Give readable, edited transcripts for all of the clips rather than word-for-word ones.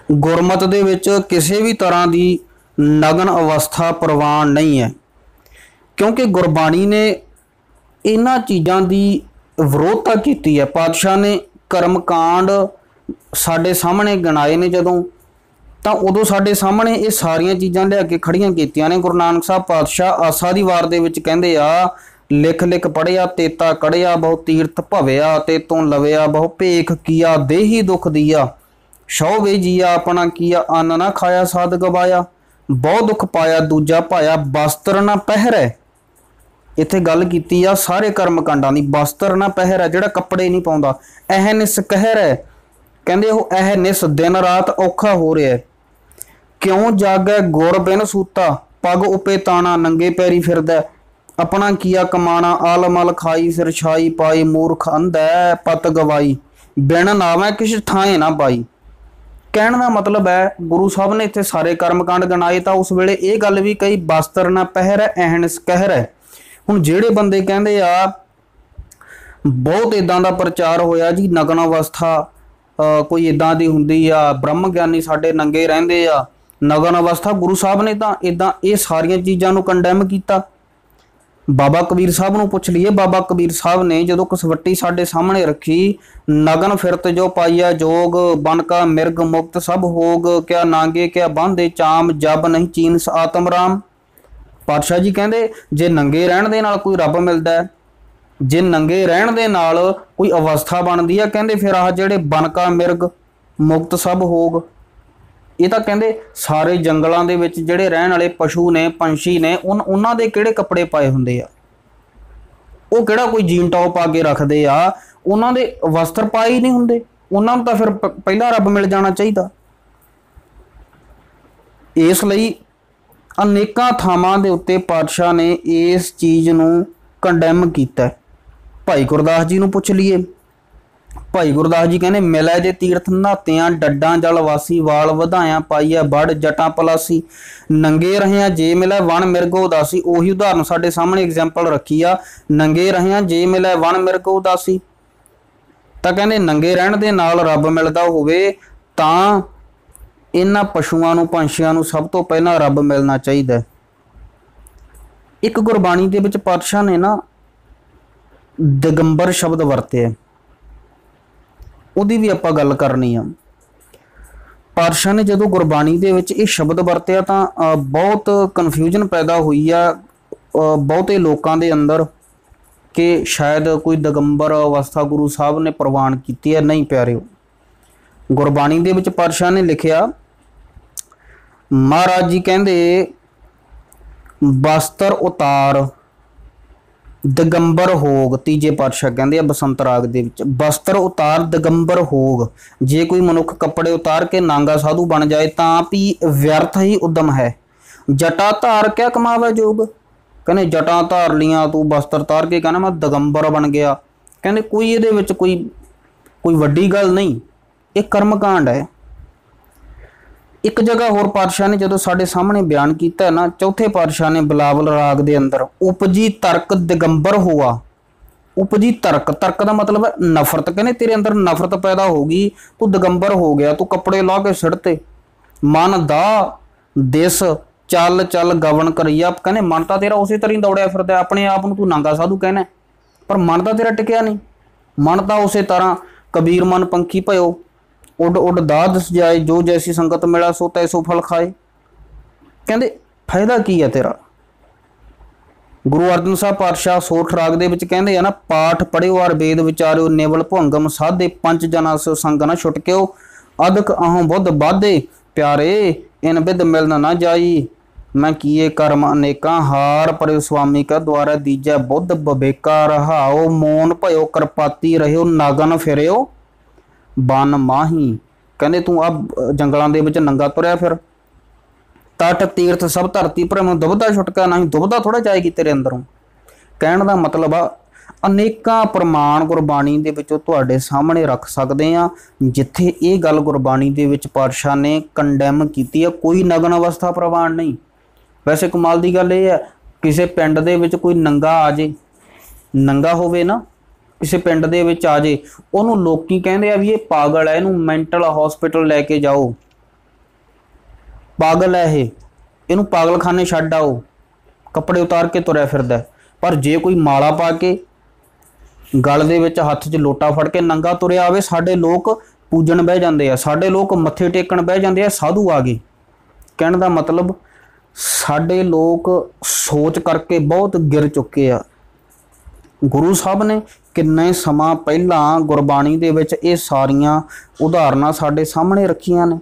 गुरमत दे विच किसी भी तरह की नगन अवस्था प्रवान नहीं है, क्योंकि गुरबाणी ने इन्हां चीज़ों की विरोधता की है। पातशाह ने कर्मकांड साडे सामने गिनाए ने जदों, तो उदों साडे सामने ये सारिया चीज़ां लिया के खड़ियां कीतियां ने। गुरु नानक साहब पातशाह आसा दी वार दे विच कहंदे आ, लिख लिख पढ़िया तेता कढ़िया, बहु तीर्थ भविया ते तों लविया, बहु भेख किया देही दुख दिया, शौ वे जिया अपना किया, अन्न ना खाया साध गवाया, बहु दुख पाया दूजा पाया, वस्त्र ना पहरै। इत्थे गल कीती आ सारे कर्म कांडां दी। वस्त्र ना पहरै, जिहड़ा कपड़े नहीं पाउंदा। एह निस कहर है, कहंदे ओह एह निस दिन रात औखा हो रहा है। क्यों जागै गुर बिन सूता, पग उपे ताना नंगे पैरी फिरदा, अपना किया कमाना आल मल खाई, सिर छाई पाई, मूर्ख अंधै पत गवाई, बिन नावै किश थाए ना पाई। कहने का मतलब है, गुरु साहब ने इतने सारे कर्मकांड गिनाए, तो उस वेले ये गल भी कही, वस्त्र ना पहर है एहनस कहर है। हुण जिहड़े बंदे कहंदे आ, बहुत इदां दा प्रचार होया जी, नगन अवस्था कोई इदां दी हुंदी आ, ब्रह्म ज्ञानी साडे नंगे रहिंदे आ, नगन अवस्था। गुरु साहब ने तो इदां ये सारियां चीज़ां नूं कंडैम कीता। बाबा कबीर साहब नूं पुछ लीए, बाबा कबीर साहब ने जदों कसवट्टी साडे सामने रखी, नगन फिरत जो पाइया जोग, बन का मिर्ग मुक्त सब होग, क्या नांगे क्या बांधे चाम, जब नहीं चीनस आत्म राम। पातशाह जी कहंदे, जे नंगे रहण दे नाल कोई रब मिलदा है, जे नंगे रहण दे नाल कोई अवस्था बनदी है, कहंदे फिर आह जिहड़े बन का मिर्ग मुक्त सब होग, ये तो कहते सारे जंगलों के विच जिहड़े रहण वाले पशु ने पंछी ने, उन्हां दे किहड़े कपड़े पाए हुंदे आ, वो किहड़ा कोई जीन टॉप पा के रखते आ, उन्हां दे वस्त्र पाए ही नहीं हुंदे। उन्हां नूं तां फिर पहला रब मिल जाना चाहिए। इसलिए अनेकां थावां दे उत्ते पातशाह ने इस चीज़ नूं कंडैम कीता। भाई गुरदास जी नूं पुछ लीए, भाई गुरदास जी कहने, मिलै जे तीर्थ नहातियां, डड्डां जल वासी, वाल वधाया पाइया बड़ जटां पलासी, नंगे रहिया जे मिलै वन मिर्ग उदासी। उही उदाहरण साडे सामने एग्जाम्पल रखी आ, नंगे रहिया जे मिलै वन मिर्ग उदासी। तो कहने नंगे रहण दे नाल रब मिलदा होवे, तां इन्हां पशुआं नूं पंछियां नूं सब तो पहलां रब मिलना चाहिए। एक गुरबाणी दे विच पातशाह ने ना दिगंबर शब्द वरते, उहदी भी आपां गल करनी आ। पातशाह ने जदों गुरबाणी दे विच ये शब्द वरत्या, तां बहुत कन्फ्यूजन पैदा हुई आ बहुते लोकां दे अंदर, कि शायद कोई दिगंबर अवस्था गुरु साहब ने प्रवान की है। नहीं प्यारिओ, गुरबाणी दे विच पातशाह ने लिखिया, महाराज जी कहंदे, वस्त्र उतार दिगंबर होग। तीजे पातशाह कहंदे बसंत राग दे विच, वस्त्र उतार दिगंबर होग। जे कोई मनुख कपड़े उतार के नांगा साधु बन जाए, तां भी व्यर्थ ही उद्यम है। जटा धार क्या कमावे जोग, कहने जटा धार लियां तू, वस्त्र तार के कहना मैं दिगंबर बन गया। कहने कोई ये विच कोई वड्डी गल नहीं, ये कर्मकांड है। एक जगह होर पातशाह ने जदों साडे सामने बयान किया ना, चौथे पातशाह ने बिलावल राग दे अंदर, उपजी तर्क दिगंबर हुआ। उपजी तर्क, तर्क का मतलब है नफरत। कहने तेरे अंदर नफरत पैदा होगी, तू दिगंबर हो गया, तू कपड़े ला के सिड़ते। मन दा दिस चल चल गवन करिया। कहने मन तो तेरा उस तरह दौड़िया फिरदा, अपने आप नूं तू नांगा साधु कहना, पर मन तो तेरा टिकिया नहीं। मन तो उस तरह कबीर मन पंखी भयो, उड उड दाद जाए, जो जैसी संगत मिला सो तैसो फल खाए। कहते फायदा की है तेरा। गुरु अर्जन साहब पातशाह सोठ राग दे विच कहंदे आ ना, पाठ पढ़ियो और वेद विचारियो, नेवल भुंगम साधे, पंच जना सो संग न छुटक्यो, अदक अहों बुद्ध बाधे, प्यारे इन विद मिलन न जाई। मैं किए कर्म अनेका, हार परे स्वामी का द्वारा दीजा, बुद्ध बबेका रहाओ, मौन भयो करपाती रहियो, नागन फिरियो बन माही। कहते तू अब जंगलों के विच नंगा तुरया फिर, तट तीर्थ सब धरती पर मैं दुबदा छुटका नहीं, दुबदा थोड़ा जाएगी तेरे अंदरों। कहने का मतलब आ, अनेकां प्रमाण गुरबाणी दे विचों तुहाडे सामने रख सकते हैं, जिथे ये गल गुरबाणी दे विच पातशाह ने कंडैम कीती है। कोई नगन अवस्था प्रवान नहीं। वैसे कमाल की गल यह है, किसी पिंड दे विच कोई नंगा आ जाए, नंगा होवे ना, किसी पिंड दे विच आ जाए, उहनूं लोकी कहंदे आ भी ये पागल है, इहनूं मैंटल हॉस्पिटल लैके जाओ, पागल है ये, इनू पागलखाने छड्ड आओ, कपड़े उतार के तुरया फिरदा। पर जे कोई माला पा के गल दे विच हत्थ 'च लोटा फड़ के नंगा तुरया आवे, साडे लोग पूजन बह जांदे आ, साडे लोग मत्थे टेकण बह जांदे आ, साधु आ गए। कहण दा मतलब साडे लोग सोच करके बहुत गिर चुके आ। गुरु साहब ने किन्ने समा पहला गुरबाणी दे विच ये सारियां उदाहरणां साडे सामने रखियां ने,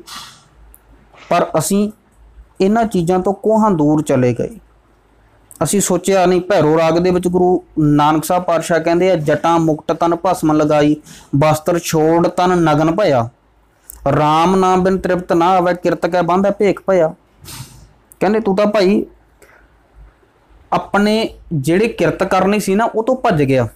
पर असीं इन्हां चीज़ां तो कोहां दूर चले गए। असीं सोचिया नहीं। भैरो राग दे विच गुरु नानक साहब पातशाह कहंदे आ, जटां मुकट तन भस्म लगाई, वस्त्र छोड़ तन नगन भया, राम नाम बिन तृप्त ना आवे, किरत कै बांधा भेख भया। कहंदे तू तां भाई अपने जिहड़े किरत करनी सी ना, वो तो भज गया,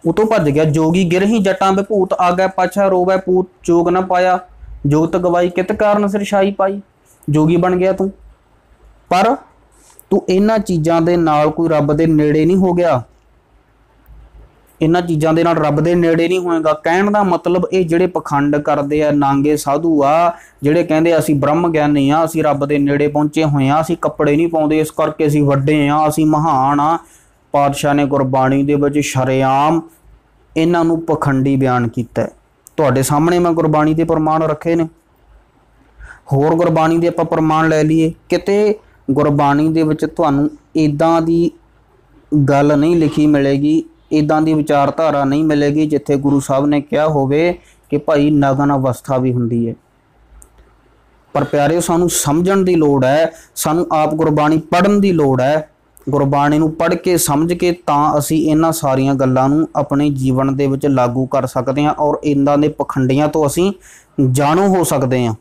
वो तो भज गया। जोगी गिरही जटां विभूत, आगे पाछा रोवै पूत, जोग न पाया, जोगत गवाई, कित कारण सिर छाई पाई। जोगी बन गया तू, पर तू इन्हां चीज़ां दे नाल कोई रब दे नेड़े नहीं हो गया, इन्हां चीज़ां दे नाल रब दे नेड़े नहीं होएगा। कहण दा मतलब ये जिहड़े पखंड करदे आ, नांगे साधु आ, जिहड़े कहंदे असीं ब्रह्म ज्ञानी आ, असीं रब दे नेड़े पहुंचे होए आ, असीं कपड़े नहीं पाउंदे इस करके असीं वड्डे आ, असीं महान आ। पातशाह ने गुरबाणी दे विच शरेआम इन्हां नूं पखंडी बयान कीता है। तुहाडे सामणे मैं गुरबाणी दे प्रमाण रखे ने। होर गुरबाणी दे आपां प्रमाण लै लईए, किते गुरबाणी दे विच तुहानूं इदां दी गल नहीं लिखी मिलेगी, इदां दी विचारधारा नहीं मिलेगी जिथे गुरु साहब ने कहा होवे कि भाई नगन अवस्था भी हुंदी है। पर प्यारे सानूं समझण दी लोड़ है, सानूं आप गुरबाणी पढ़न दी लोड़ है। गुरबाणी नूं पढ़ के समझ के तां असीं इन्हां सारियां गल्लां नूं अपने जीवन दे विच लागू कर सकदे हां और इन्हां दे पखंडियां तो असीं जाणू हो सकदे हां।